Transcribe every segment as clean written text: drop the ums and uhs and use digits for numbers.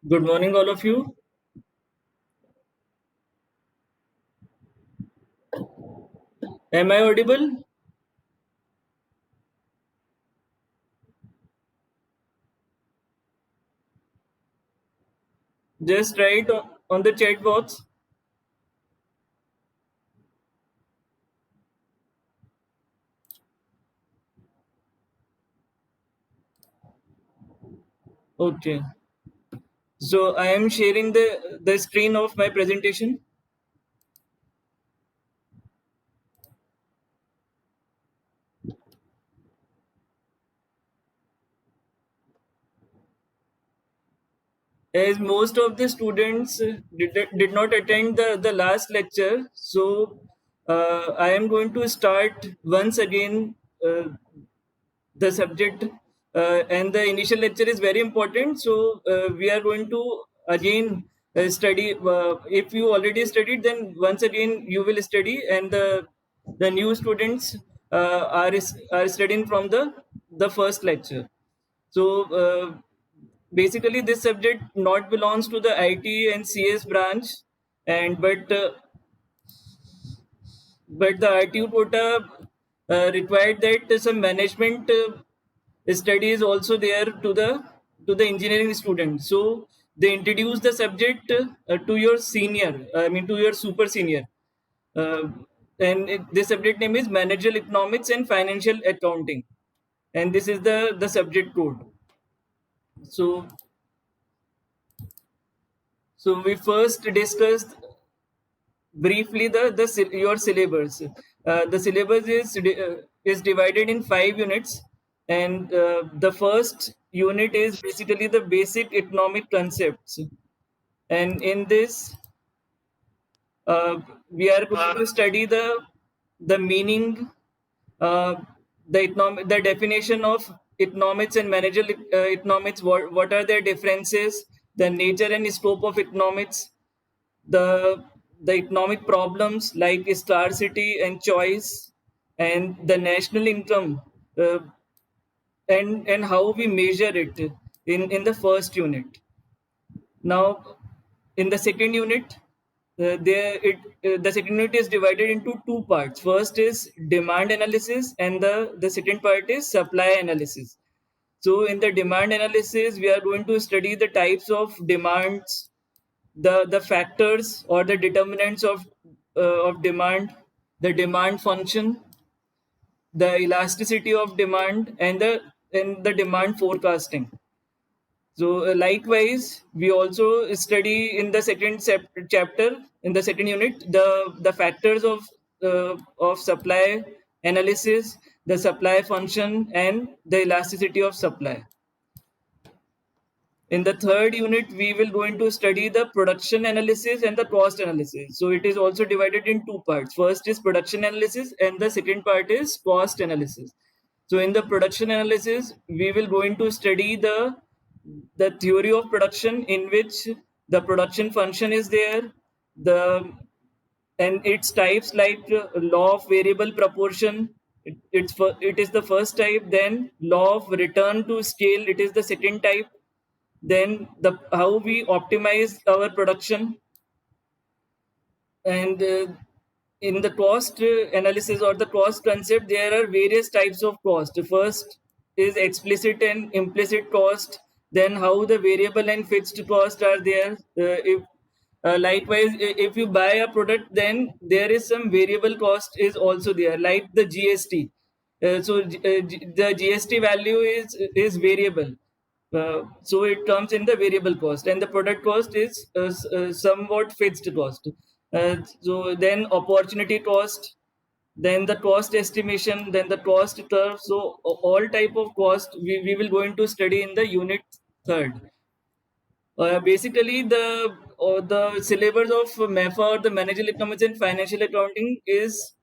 Good morning, all of you. Am I audible? Just write on the chat box. Okay. So I am sharing the screen of my presentation. As most of the students did not attend the last lecture, so I am going to start once again the subject, and the initial lecture is very important, so we are going to again study. If you already studied, then once again you will study, and the new students are studying from the first lecture. So basically this subject not belongs to the IT and CS branch, and but the RTU quota required that some management study is also there to the engineering student. So they introduce the subject to your senior, I mean to your super senior, uh, and this subject name is managerial economics and financial accounting, and this is the subject code. So we first discussed briefly your syllabus. The syllabus is divided in 5 units, and the first unit is basically the basic economic concepts. And in this, uh, we are going to study the meaning, uh, the definition of economics and managerial economics. What are their differences? The nature and scope of economics, the the economic problems like scarcity and choice, and the national income, uh, and how we measure it in the first unit. Now in the second unit, the second unit is divided into two parts. First is demand analysis, and the second part is supply analysis. So in the demand analysis, we are going to study the types of demands, the factors or the determinants of demand, the demand function, the elasticity of demand, and the demand forecasting. So likewise, we also study in the second chapter, in the second unit, the factors of supply analysis, the supply function, and the elasticity of supply. In the third unit, we will going to study the production analysis and the cost analysis. So it is also divided in two parts. First is production analysis, and the second part is cost analysis. So in the production analysis, we will going to study the theory of production, in which the production function is there, the and its types like law of variable proportion. It is the first type. Then law of return to scale, it is the second type. Then the how we optimize our production, and in the cost analysis or the cost concept, there are various types of cost. The first is explicit and implicit cost. Then how the variable and fixed cost are there. If likewise, if you buy a product, then there is some variable cost is also there, like the GST. The GST value is variable. So it comes in the variable cost, and the product cost is somewhat fixed cost. So then opportunity cost, then the cost estimation, then the cost curve. So all type of cost we will going to study in the unit third. Basically, the syllabus of MEFA, or the managerial economics and financial accounting, is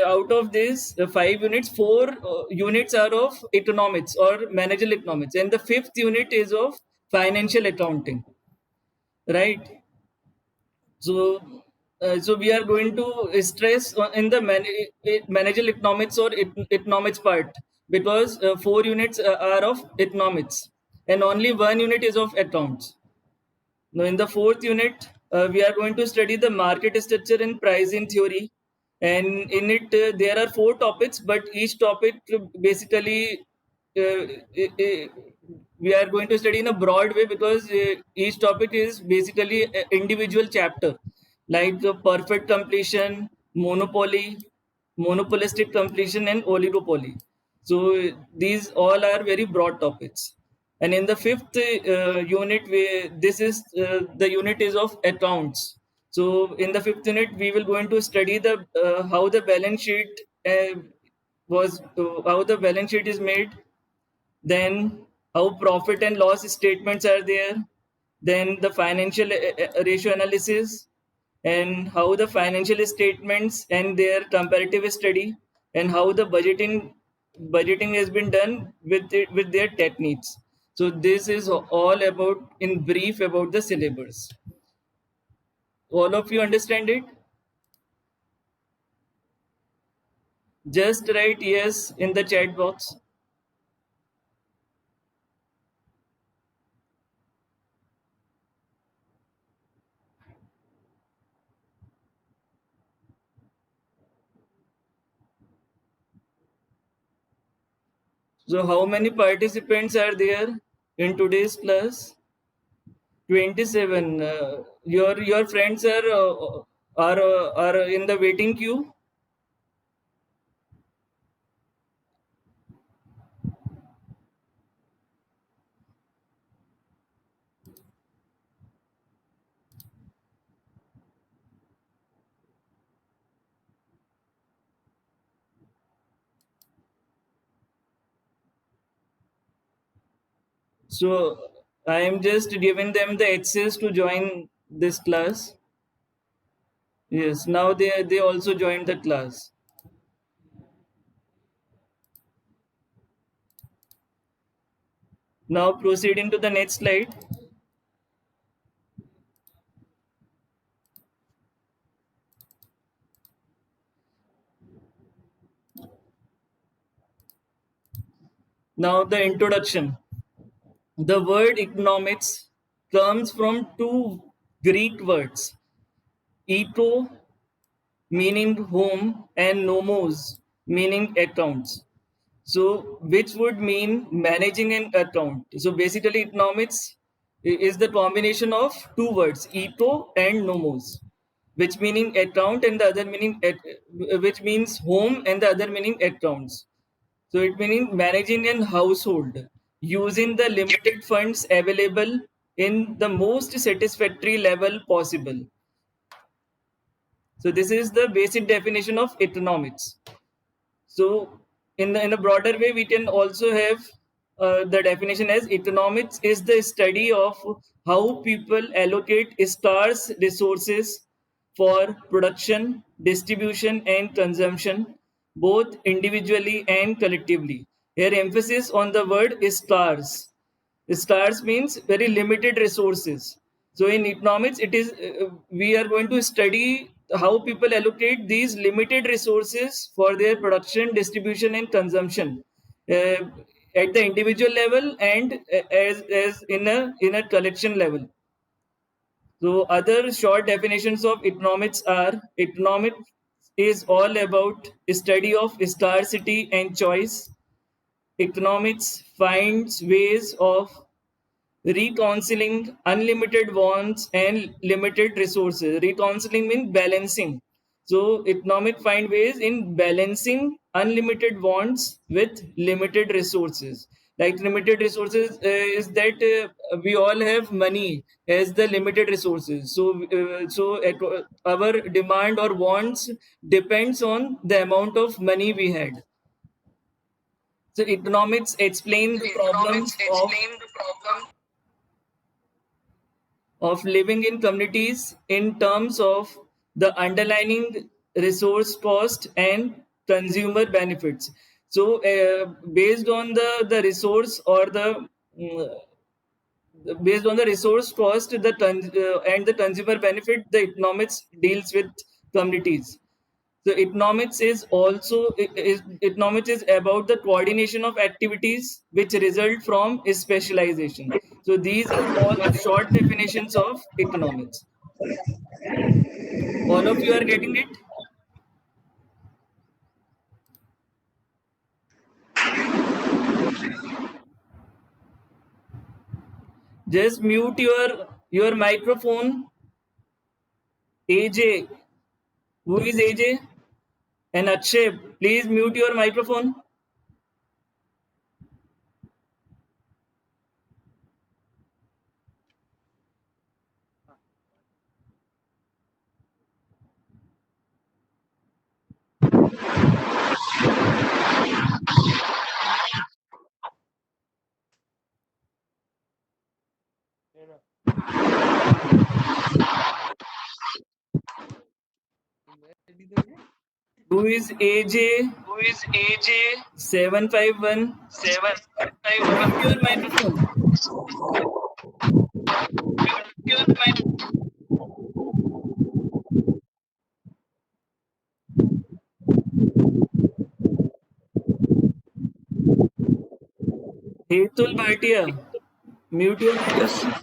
out of this 5 units, 4 units are of economics or managerial economics, and the fifth unit is of financial accounting, right? So we are going to stress in the managerial economics or economics part, because 4 units are of economics, and only 1 unit is of accounts. Now, in the fourth unit, we are going to study the market structure and pricing theory. And in it, there are four topics, but each topic basically we are going to study in a broad way, because each topic is basically an individual chapter, like the perfect completion, monopoly, monopolistic completion, and oligopoly. So these all are very broad topics. And in the fifth unit, this is the unit is of accounts. So in the fifth unit, we will going to study the how the balance sheet how the balance sheet is made, then how profit and loss statements are there, then the financial ratio analysis, and how the financial statements and their comparative study, and how the budgeting has been done with their techniques. So this is all about in brief about the syllabus. All of you understand it? Just write yes in the chat box. So how many participants are there in today's class? 27. Your friends are in the waiting queue. So I am just giving them the access to join this class. Yes, now they also joined the class. Now proceeding to the next slide. Now the introduction. The word economics comes from two Greek words, eco meaning home and nomos meaning accounts. So, which would mean managing an account. So, basically, economics is the combination of two words, eco and nomos, which meaning account and the other meaning, which means home and the other meaning accounts. So, it meaning managing an household using the limited funds available in the most satisfactory level possible. So, this is the basic definition of economics. So, in a broader way, we can also have the definition as economics is the study of how people allocate scarce resources for production, distribution, and consumption, both individually and collectively. Here, emphasis on the word scarce. Scarce means very limited resources. So in economics, it is we are going to study how people allocate these limited resources for their production, distribution, and consumption uh, at the individual level and as in a collection level. So other short definitions of economics are: economics is all about study of scarcity and choice. Economics finds ways of reconciling unlimited wants and limited resources. Reconciling means balancing. So economic find ways in balancing unlimited wants with limited resources. Like limited resources is that we all have money as the limited resources. So our demand or wants depends on the amount of money we had. So economics explain the problems of living in communities in terms of the underlying resource cost and consumer benefits. So based on the resource or the based on the resource cost and the consumer benefit, the economics deals with communities. So economics is also economics is about the coordination of activities which result from specialization. So these are all short definitions of economics. All of you are getting it? Just mute your microphone. AJ, who is AJ? And Akshay, please mute your microphone. Who is AJ? Who is AJ 751? 751? Mute your microphone. Your mind. Hetul Bhatia, mute your microphone.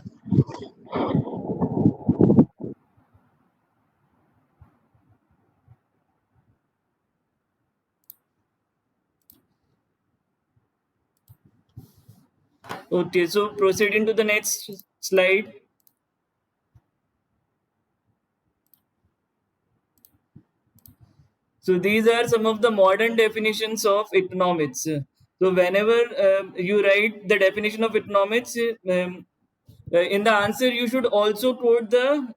Okay, so proceeding to the next slide. So these are some of the modern definitions of economics. So whenever you write the definition of economics, in the answer you should also quote the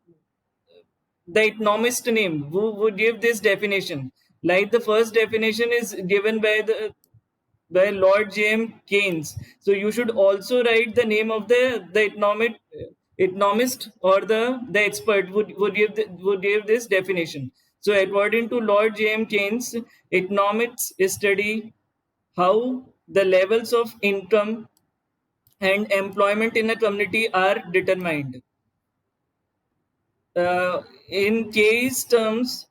economist name who would give this definition. Like the first definition is given by Lord James Keynes. So you should also write the name of the economist or the expert would give this definition. So according to Lord James Keynes, economics study how the levels of income and employment in a community are determined. In case terms,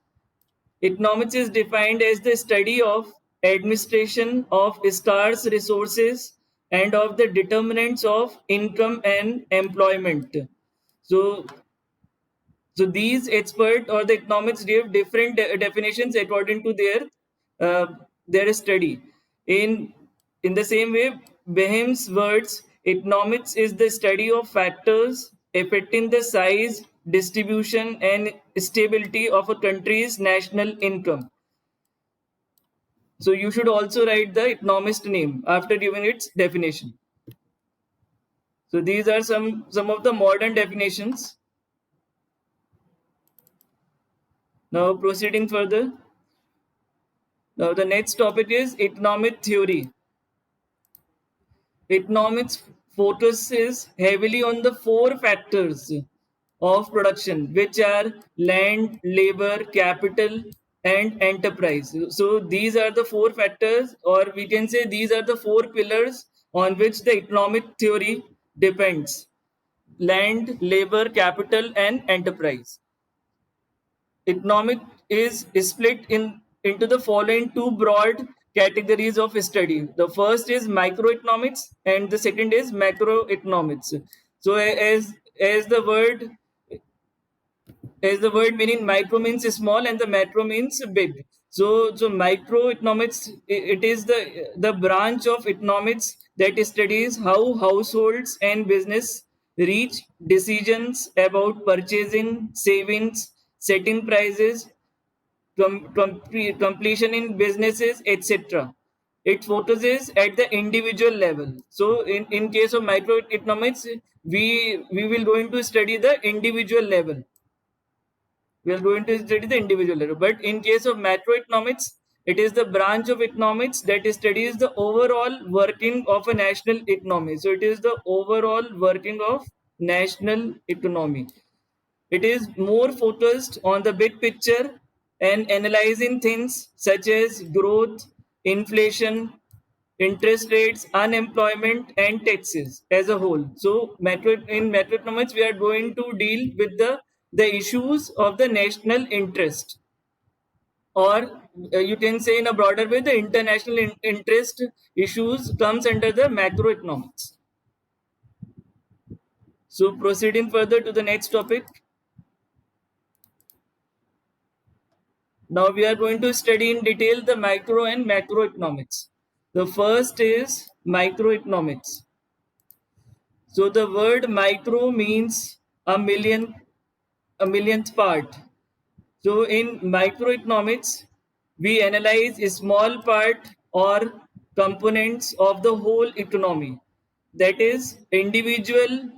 economics is defined as the study of administration of scarce resources and of the determinants of income and employment. So, so these experts or the economics give different definitions according to their study. In in the same way, Beham's words, economics is the study of factors affecting the size, distribution, and stability of a country's national income. So you should also write the economist name after giving its definition. So these are some of the modern definitions. Now proceeding further. Now the next topic is economic theory. Economics focuses heavily on the four factors of production, which are land, labor, capital, and enterprise. So these are the four factors, or we can say these are the four pillars on which the economic theory depends: land, labor, capital, and enterprise. Economic is split into the following two broad categories of study. The first is microeconomics and the second is macroeconomics. So as the word meaning micro means small and the macro means big. So microeconomics, it is the branch of economics that studies how households and business reach decisions about purchasing, savings, setting prices, completion in businesses, etc. It focuses at the individual level. So in case of microeconomics, we will going to study the individual level. We are going to study the individual level. But in case of macroeconomics, it is the branch of economics that studies the overall working of a national economy. So it is the overall working of national economy. It is more focused on the big picture and analyzing things such as growth, inflation, interest rates, unemployment, and taxes as a whole. So, in macroeconomics, we are going to deal with the issues of the national interest. or you can say in a broader way, the international interest issues comes under the macroeconomics. So proceeding further to the next topic. Now we are going to study in detail the micro and macroeconomics. The first is microeconomics. So the word micro means a millionth part. So in microeconomics, we analyze a small part or components of the whole economy. That is individual,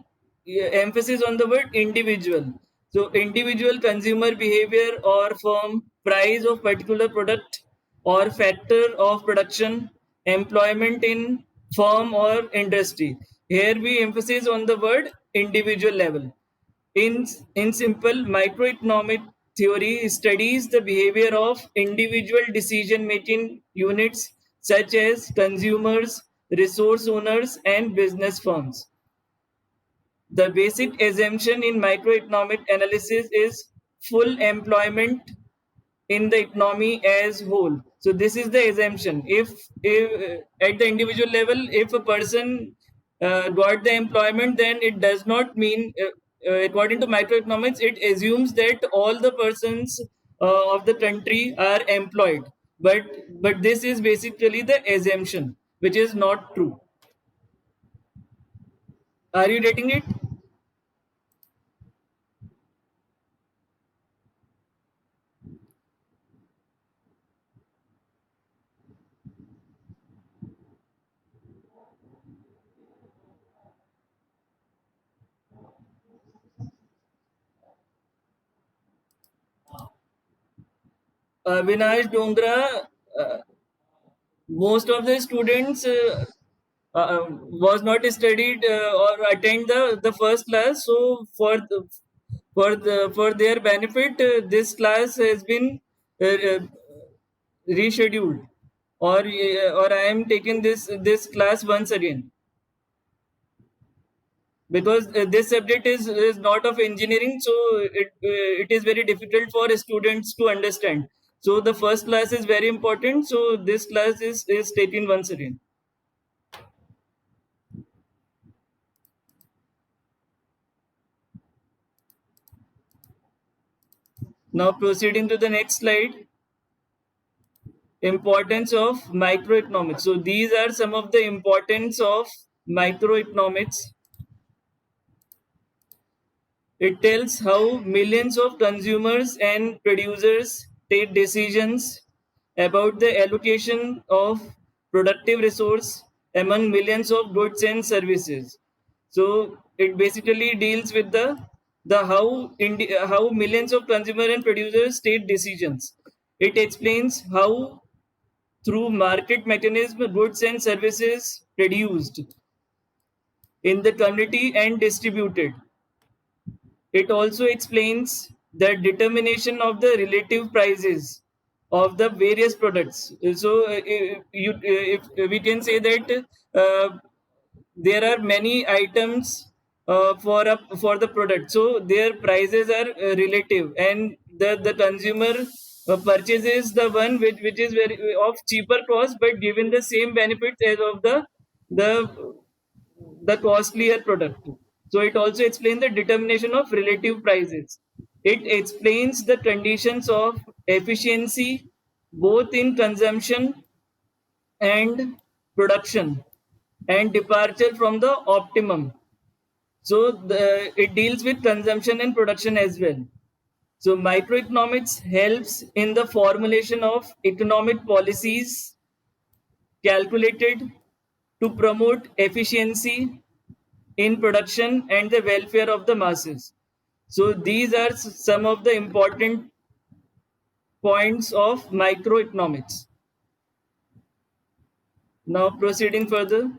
emphasis on the word individual. So individual consumer behavior or firm price of particular product or factor of production, employment in firm or industry. Here we emphasize on the word individual level. In simple, microeconomic theory studies the behavior of individual decision making units such as consumers, resource owners, and business firms. The basic assumption in microeconomic analysis is full employment in the economy as whole. So this is the assumption. If at the individual level, if a person got the employment, then it does not mean, according to microeconomics, it assumes that all the persons of the country are employed. But this is basically the assumption, which is not true. Are you getting it? Vinash Dongra, uh, most of the students was not studied or attend the first class. So for their benefit, this class has been rescheduled, or I am taking this class once again, because this subject is not of engineering, so it is very difficult for students to understand. So the first class is very important, so this class is taken once again. Now proceeding to the next slide. Importance of microeconomics. So these are some of the importance of microeconomics. It tells how millions of consumers and producers take decisions about the allocation of productive resource among millions of goods and services. So it basically deals with the how millions of consumer and producers take decisions. It explains how through market mechanism goods and services produced in the community and distributed. It also explains the determination of the relative prices of the various products. So, if we can say that there are many items for the product, so their prices are relative, and the consumer purchases the one which is very of cheaper cost, but given the same benefits as of the the costlier product. So it also explains the determination of relative prices. It explains the conditions of efficiency both in consumption and production and departure from the optimum. So it deals with consumption and production as well. So microeconomics helps in the formulation of economic policies calculated to promote efficiency in production and the welfare of the masses. So these are some of the important points of microeconomics. Now proceeding further.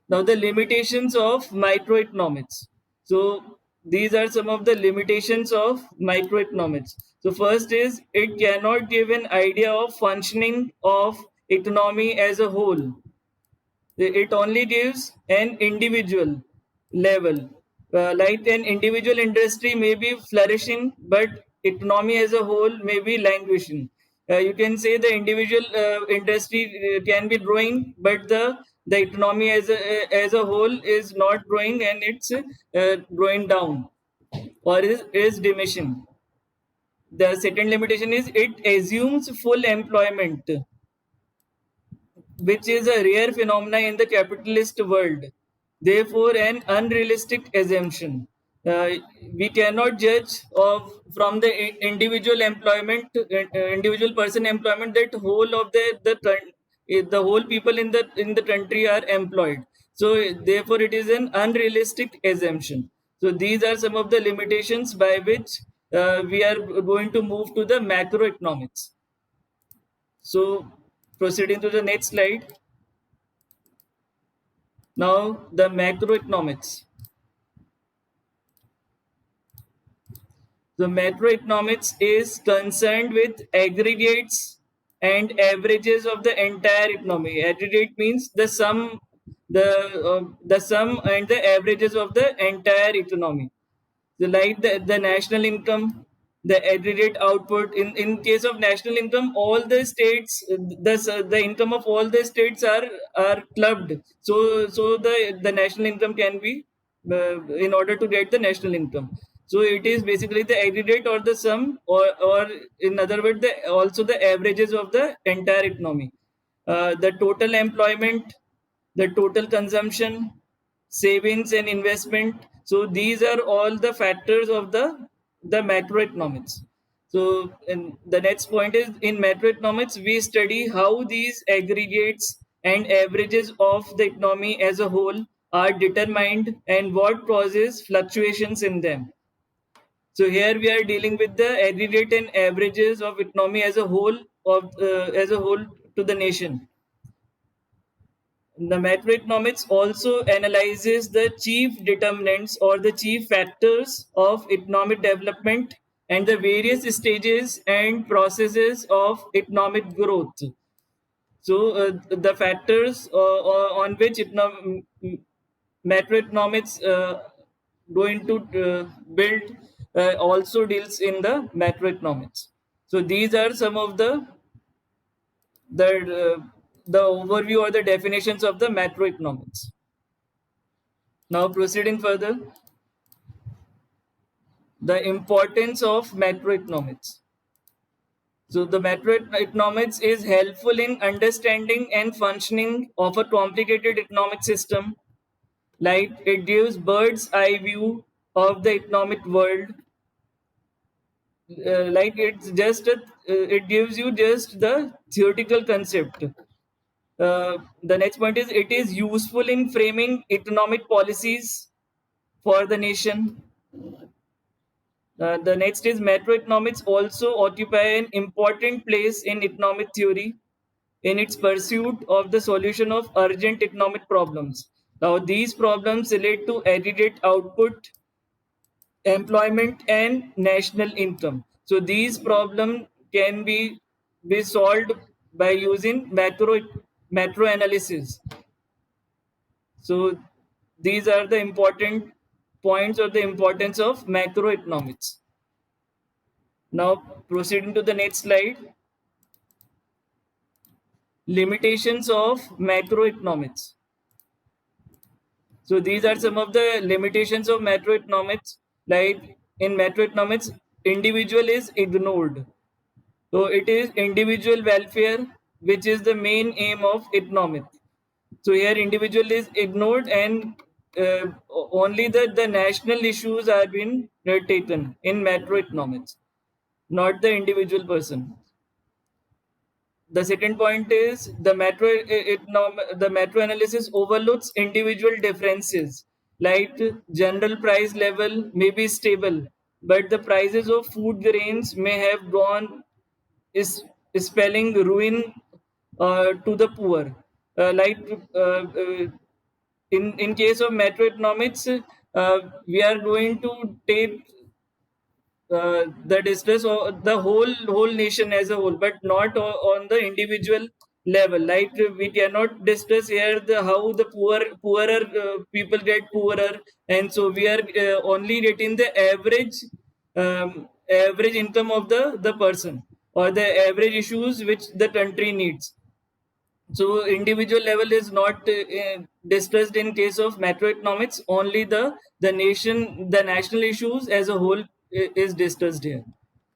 Now the limitations of microeconomics. So these are some of the limitations of microeconomics. So first is it cannot give an idea of functioning of economy as a whole. It only gives an individual level. Like an individual industry may be flourishing, but economy as a whole may be languishing. You can say the individual industry can be growing, but the economy as a whole is not growing, and it's growing down or is diminishing. The second limitation is it assumes full employment, which is a rare phenomena in the capitalist world, therefore an unrealistic assumption. Uh, we cannot judge of from the individual employment, individual person employment, that whole of the whole people in the country are employed. So therefore, it is an unrealistic assumption. So these are some of the limitations by which we are going to move to the macroeconomics. So proceeding to the next slide. Now, the macroeconomics. The macroeconomics is concerned with aggregates and averages of the entire economy. Aggregate means the sum and the averages of the entire economy. So like the national income, the aggregate output. In case of national income, all the states, the income of all the states are clubbed. So the national income can be in order to get the national income. So it is basically the aggregate or the sum, or in other words, also the averages of the entire economy. The total employment, the total consumption, savings and investment. So these are all the factors of the macroeconomics. So and the next point is, in macroeconomics we study how these aggregates and averages of the economy as a whole are determined and what causes fluctuations in them. So here we are dealing with the aggregate and averages of economy as a whole, to the nation. The macroeconomics also analyzes the chief determinants or the chief factors of economic development and the various stages and processes of economic growth. So, the factors on which macroeconomics going to build also deals in the macroeconomics. So, these are some of the the overview or the definitions of the macroeconomics. Now proceeding further, the importance of macroeconomics. So the macroeconomics is helpful in understanding and functioning of a complicated economic system. Like it gives bird's eye view of the economic world. Like it gives you just the theoretical concept. The next point is, it is useful in framing economic policies for the nation. The next is, macroeconomics also occupy an important place in economic theory in its pursuit of the solution of urgent economic problems. Now, these problems relate to aggregate output, employment, and national income. So, these problems can be solved by using macro analysis. So, these are the important points of the importance of macroeconomics. Now, proceeding to the next slide. Limitations of macroeconomics. So these are some of the limitations of macroeconomics. Like in macroeconomics, individual is ignored. So it is individual welfare which is the main aim of economics. So here individual is ignored, and only the national issues are being taken in macroeconomics, not the individual person. The second point is, the macro analysis overlooks individual differences. Like general price level may be stable, but the prices of food grains may have gone, is spelling ruin to the poor. Like in case of macroeconomics, we are going to take the distress of the whole nation as a whole, but not on the individual level. Like we cannot discuss here how the poorer people get poorer, and so we are only getting the average average income of the person, or the average issues which the country needs. So individual level is not discussed in case of macroeconomics. Only the national issues as a whole is discussed here.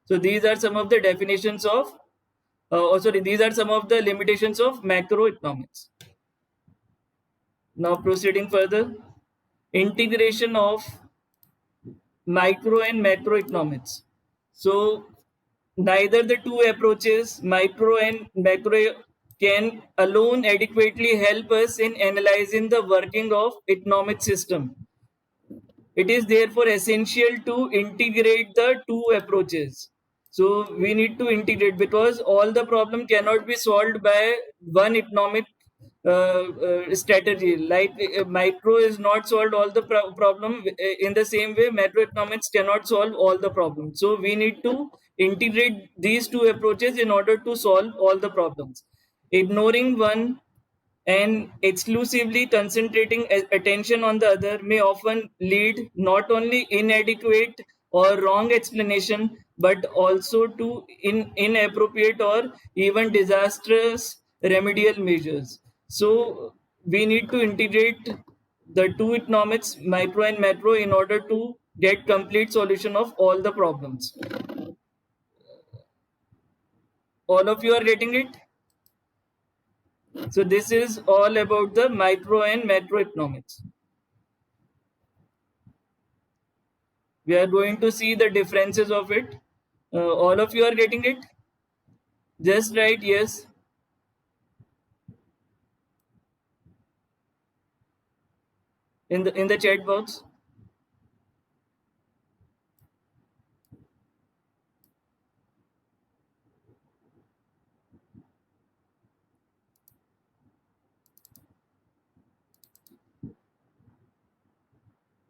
So these are some of the definitions of these are some of the limitations of macroeconomics. Now proceeding further, integration of micro and macroeconomics. So neither the two approaches, micro and macro, can alone adequately help us in analyzing the working of economic system. It is therefore essential to integrate the two approaches. So we need to integrate, because all the problem cannot be solved by one economic strategy. Like micro is not solved all the problem, in the same way macroeconomics cannot solve all the problems. So we need to integrate these two approaches in order to solve all the problems. Ignoring one and exclusively concentrating attention on the other may often lead not only inadequate or wrong explanation, but also to inappropriate or even disastrous remedial measures. So we need to integrate the two economics, micro and macro, in order to get complete solution of all the problems. All of you are getting it? So this is all about the micro and macroeconomics. We are going to see the differences of it. All of you are getting it? Just write yes. In the chat box.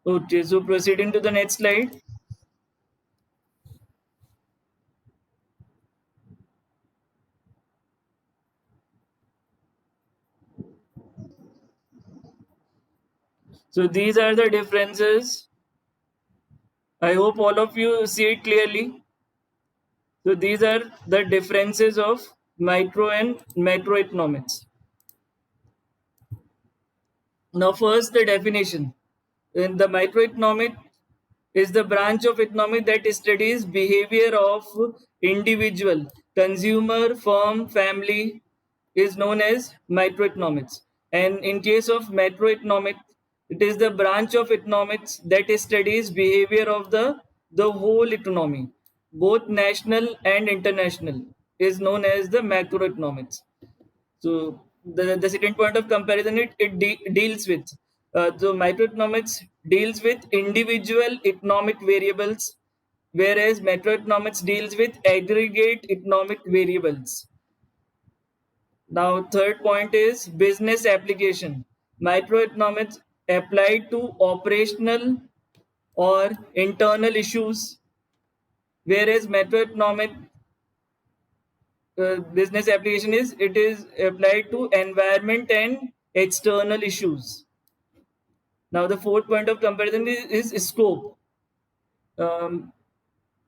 Okay, so proceeding to the next slide. So these are the differences. I hope all of you see it clearly. So these are the differences of micro and macroeconomics. Now first the definition. In the microeconomic is the branch of economics that studies behavior of individual, consumer, firm, family, is known as microeconomics. And in case of macroeconomics, it is the branch of economics that studies behavior of the whole economy, both national and international, is known as the macroeconomics. So the second point of comparison, it deals with so microeconomics deals with individual economic variables, whereas macroeconomics deals with aggregate economic variables. Now third point is business application. Microeconomics applied to operational or internal issues, whereas macroeconomic business application is applied to environment and external issues. Now the fourth point of comparison is scope.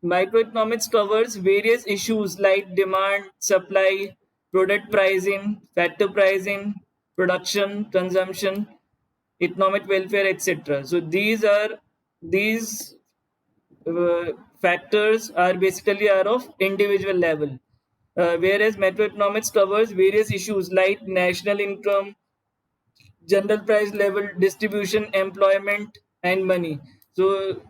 Microeconomics covers various issues like demand, supply, product pricing, factor pricing, production, consumption, economic welfare, etc. So these factors are basically are of individual level, whereas macroeconomics covers various issues like national income, general price level, distribution, employment, and money. So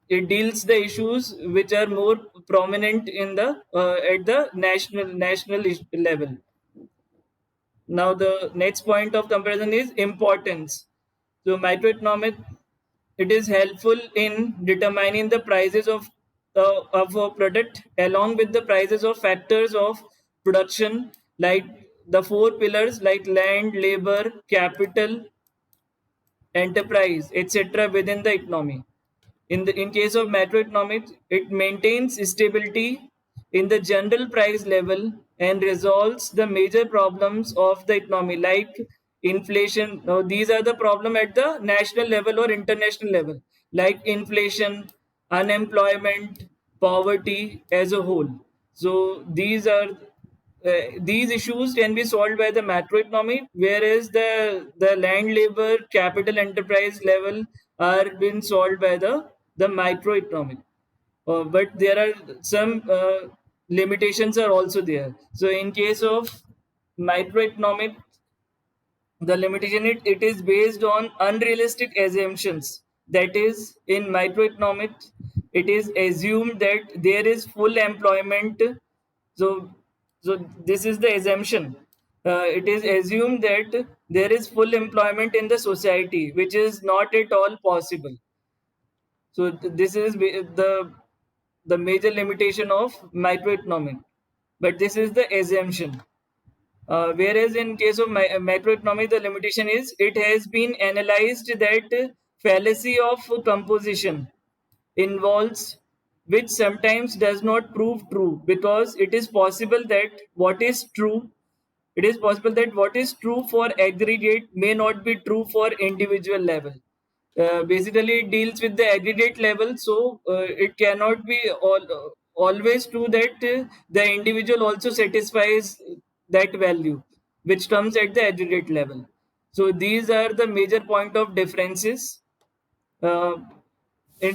it deals the issues which are more prominent in the at the national level. Now the next point of comparison is importance. So microeconomics, it is helpful in determining the prices of a product along with the prices of factors of production, like the four pillars like land, labor, capital, enterprise, etc. within the economy. In case of macroeconomics, it maintains stability in the general price level and resolves the major problems of the economy like inflation. Now these are the problem at the national level or international level, like inflation, unemployment, poverty as a whole. So these issues can be solved by the macroeconomy, whereas the land, labor, capital, enterprise level are being solved by the microeconomic. But there are some limitations are also there. So in case of microeconomic, the limitation, it is based on unrealistic assumptions. That is, in microeconomics, it is assumed that there is full employment. So so this is the assumption. It is assumed that there is full employment in the society, which is not at all possible. So this is the major limitation of microeconomic, but this is the assumption. Whereas in case of macroeconomic, the limitation is it has been analyzed that fallacy of composition involves, which sometimes does not prove true, because it is possible that what is true for aggregate may not be true for individual level. Basically, it deals with the aggregate level, so it cannot be always true that the individual also satisfies that value, which comes at the aggregate level. So these are the major point of differences uh, in,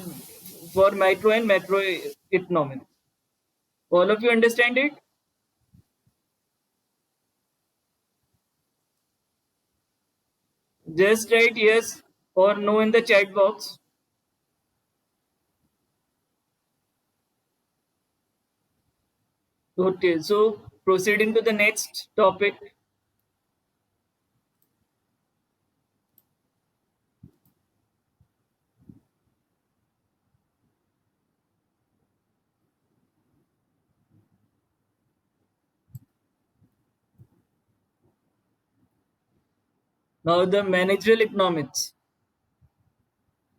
for micro and macro economics. All of you understand it? Just write yes or no in the chat box. Okay, so proceeding to the next topic. Now, the managerial economics.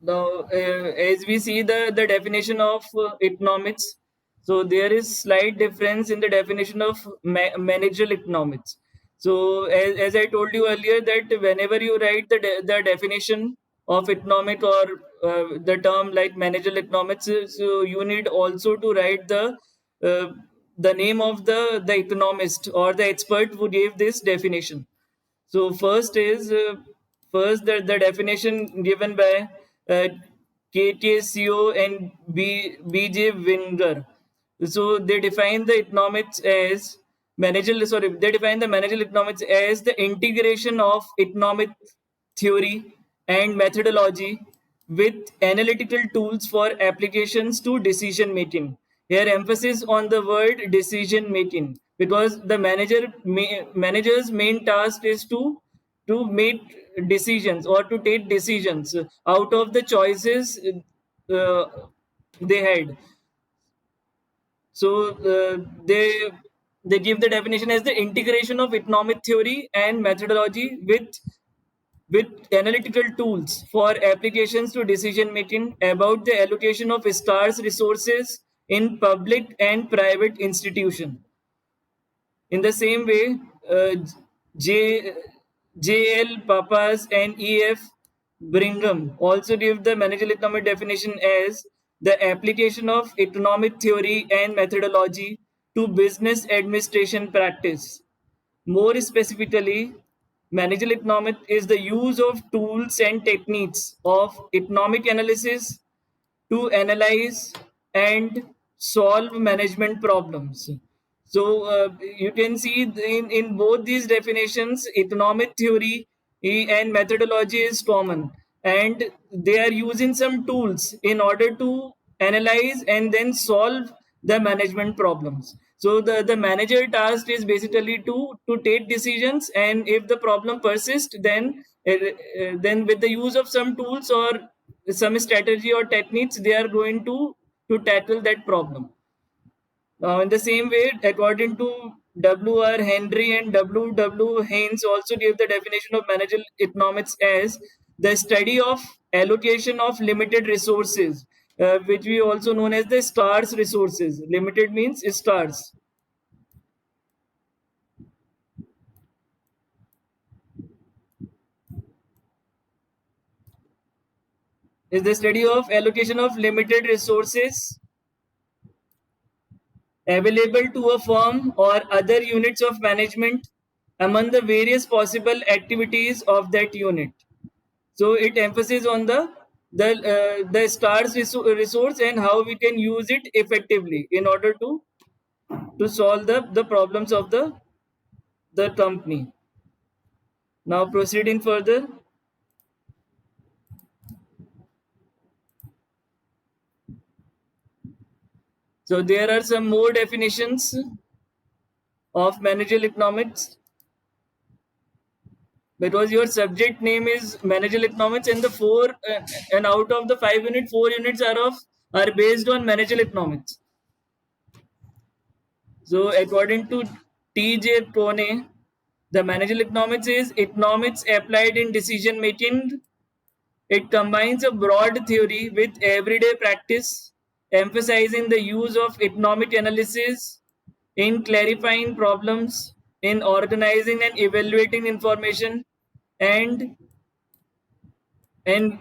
Now, as we see the definition of economics, so there is slight difference in the definition of managerial economics. So, as I told you earlier, that whenever you write the definition of economic, or the term like managerial economics, so you need also to write uh, the name of the economist or the expert who gave this definition. So first the definition given by uh, KKCO and BJ Winger. So they define the economics as they define the managerial economics as the integration of economic theory and methodology with analytical tools for applications to decision making. Here, emphasis on the word decision making, because the manager's main task is to make decisions or to take decisions out of the choices uh, they had. So they give the definition as the integration of economic theory and methodology with analytical tools for applications to decision making about the allocation of scarce resources in public and private institutions. In the same way, J, J.L. Papas and E.F. Brigham also give the managerial economic definition as the application of economic theory and methodology to business administration practice. More specifically, managerial economics is the use of tools and techniques of economic analysis to analyze and solve management problems. So you can see in both these definitions, economic theory and methodology is common, and they are using some tools in order to analyze and then solve the management problems. So the manager task is basically to take decisions, and if the problem persists, then with the use of some tools or some strategy or techniques, they are going to tackle that problem. In the same way, according to W.R. Henry and W.W. Haynes, also gave the definition of managerial economics as the study of allocation of limited resources, which we also known as the scarce resources. Limited means scarce. Is the study of allocation of limited resources available to a firm or other units of management among the various possible activities of that unit. So it emphasizes on the stars resource and how we can use it effectively in order to solve the problems of the company. Now proceeding further. So there are some more definitions of managerial economics, because your subject name is managerial economics, and the four and out of the 5 units, 4 units are based on managerial economics. So according to T.J. Pone, the managerial economics is economics applied in decision making. It combines a broad theory with everyday practice, emphasizing the use of economic analysis in clarifying problems, in organizing and evaluating information, and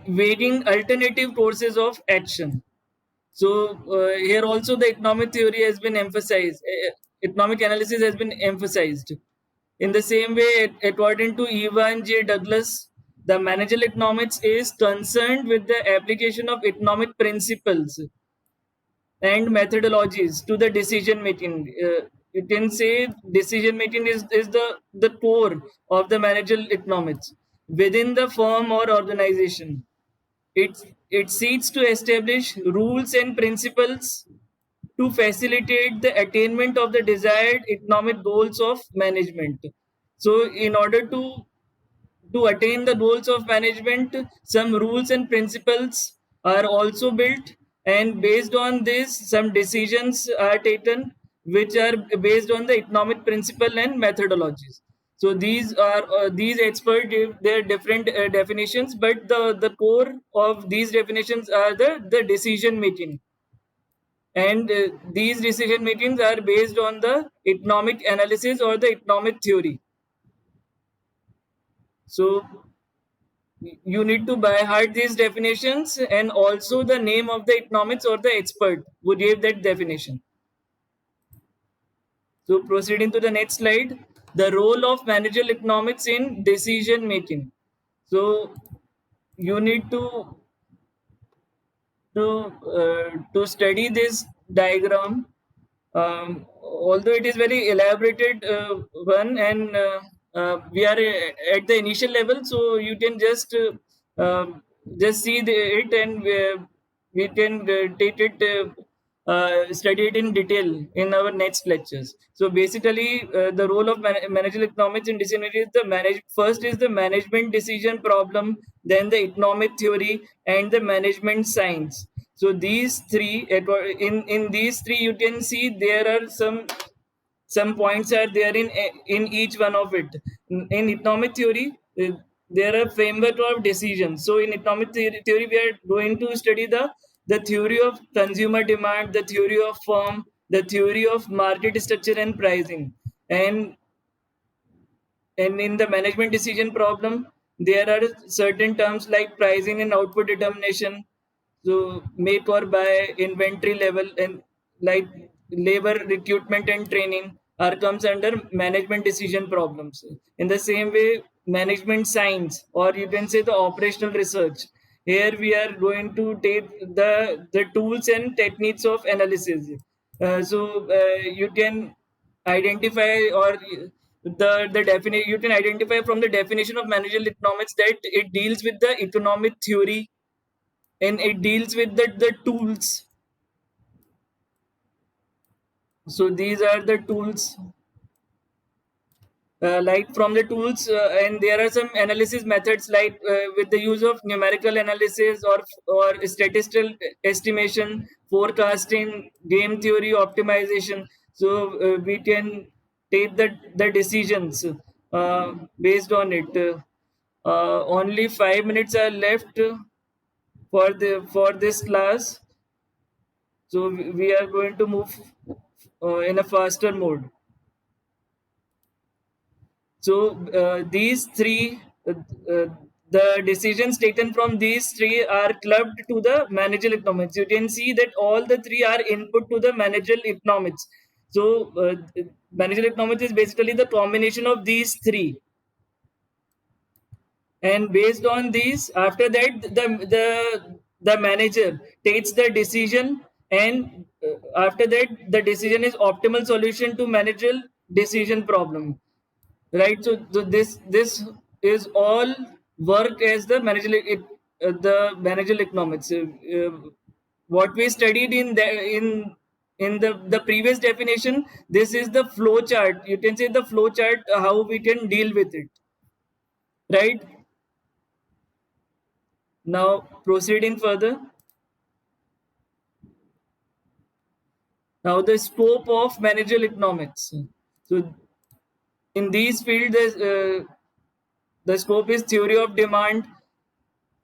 weighing alternative courses of action. So here also the economic theory has been emphasized. Economic analysis has been emphasized. In the same way, according to Evan J. Douglas, the managerial economics is concerned with the application of economic principles and methodologies to the decision making. You can say decision making is the core of the managerial economics within the firm or organization. It, it seeks to establish rules and principles to facilitate the attainment of the desired economic goals of management. So, in order to attain the goals of management, some rules and principles are also built, and based on this, some decisions are taken which are based on the economic principle and methodologies. So these experts give their different definitions, but the core of these definitions are the decision making, and these decision makings are based on the economic analysis or the economic theory. So you need to by heart these definitions and also the name of the economics or the expert who gave that definition. So proceeding to the next slide, the role of managerial economics in decision making. So you need to study this diagram. Although it is very elaborated one, and we are at the initial level, so you can just see it, and we can take it study it in detail in our next lectures. So basically, the role of managerial economics in decision making is first is the management decision problem, then the economic theory, and the management science. So these three, in these three, you can see there are some points are there in each one of it. In economic theory, there are framework of decisions. So in economic theory, we are going to study the theory of consumer demand, the theory of firm, the theory of market structure and pricing, and in the management decision problem, there are certain terms like pricing and output determination, so make or buy, inventory level, and like labor recruitment and training are comes under management decision problems. In the same way, management science, or you can say the operational research. Here we are going to take the tools and techniques of analysis. You can identify, or the definition you can identify from the definition of managerial economics, that it deals with the economic theory, and it deals with the tools. So these are the tools, like from the tools, and there are some analysis methods like with the use of numerical analysis or statistical estimation, forecasting, game theory, optimization. So we can take the decisions based on it. Only 5 minutes are left for this class, so we are going to move in a faster mode. So these three, the decisions taken from these three are clubbed to the managerial economics. You can see that all the three are input to the managerial economics. So managerial economics is basically the combination of these three, and based on these, after that the manager takes the decision, and after that the decision is optimal solution to managerial decision problem, right? So this is all work as the managerial economics. What we studied in the previous definition, this is the flow chart, you can say the flow chart, how we can deal with it, right? Now proceeding further, now the scope of managerial economics. So in these fields, the scope is theory of demand,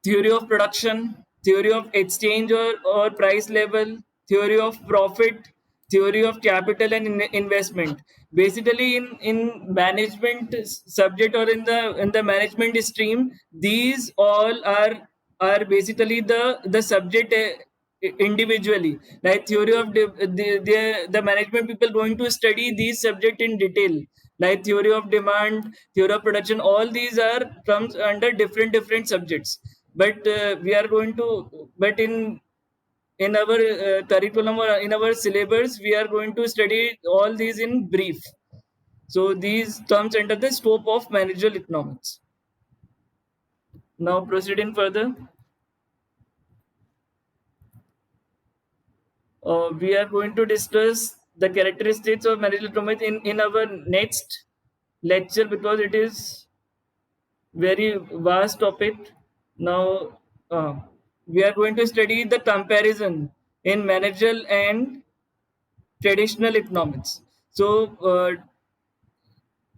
theory of production, theory of exchange or price level, theory of profit, theory of capital and investment. Basically, in management subject, or in the management stream, these all are basically the subject individually. Like theory of the management people going to study these subject in detail, like theory of demand, theory of production, all these are comes under different subjects. But we are going to, but in our curriculum or in our syllabus, we are going to study all these in brief. So these comes under the scope of managerial economics. Now proceeding further, we are going to discuss the characteristics of managerial economics in our next lecture, because it is very vast topic. Now we are going to study the comparison in managerial and traditional economics. So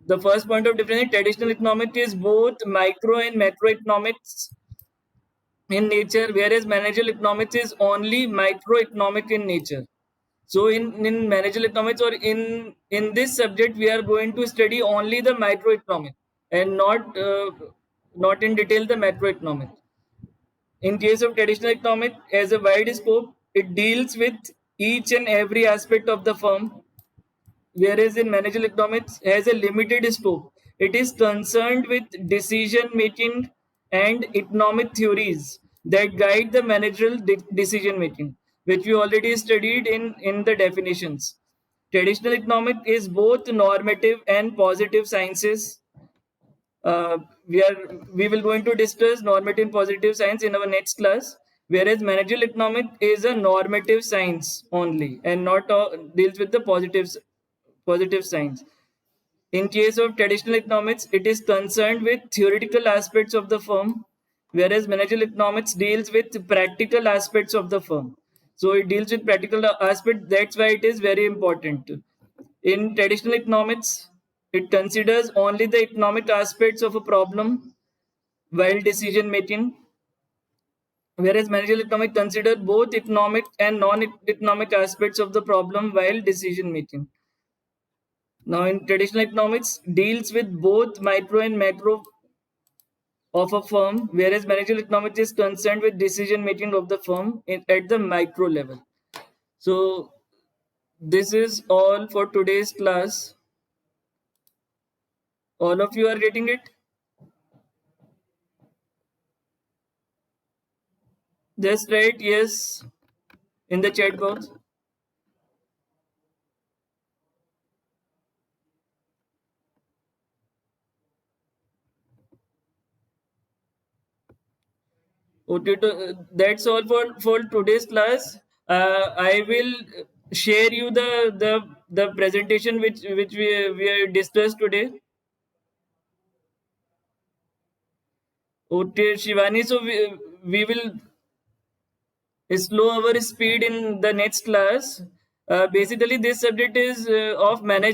the first point of difference, traditional economics is both micro and macroeconomics in nature, whereas managerial economics is only microeconomic in nature. So in managerial economics, or in this subject, we are going to study only the microeconomic, and not in detail the macroeconomic. In case of traditional economic, as a wide scope, it deals with each and every aspect of the firm, whereas in managerial economics has a limited scope. It is concerned with decision making and economic theories that guide the managerial decision making, which we already studied in the definitions. Traditional economic is both normative and positive sciences. uh, we will going to discuss normative and positive science in our next class, whereas managerial economic is a normative science only, and not deals with the positive science. In case of traditional economics, it is concerned with theoretical aspects of the firm, whereas managerial economics deals with practical aspects of the firm. So it deals with practical aspect. That's why it is very important. In traditional economics, it considers only the economic aspects of a problem while decision making, whereas managerial economics consider both economic and non-economic aspects of the problem while decision making. Now, in traditional economics, deals with both micro and macro of a firm, whereas managerial economics is concerned with decision making of the firm at the micro level. So, this is all for today's class. All of you are getting it? Just write yes in the chat box. Okay, that's all for today's class. I will share you the presentation which we discussed today. Okay, Shivani. So we will slow our speed in the next class. Basically, this subject is of management.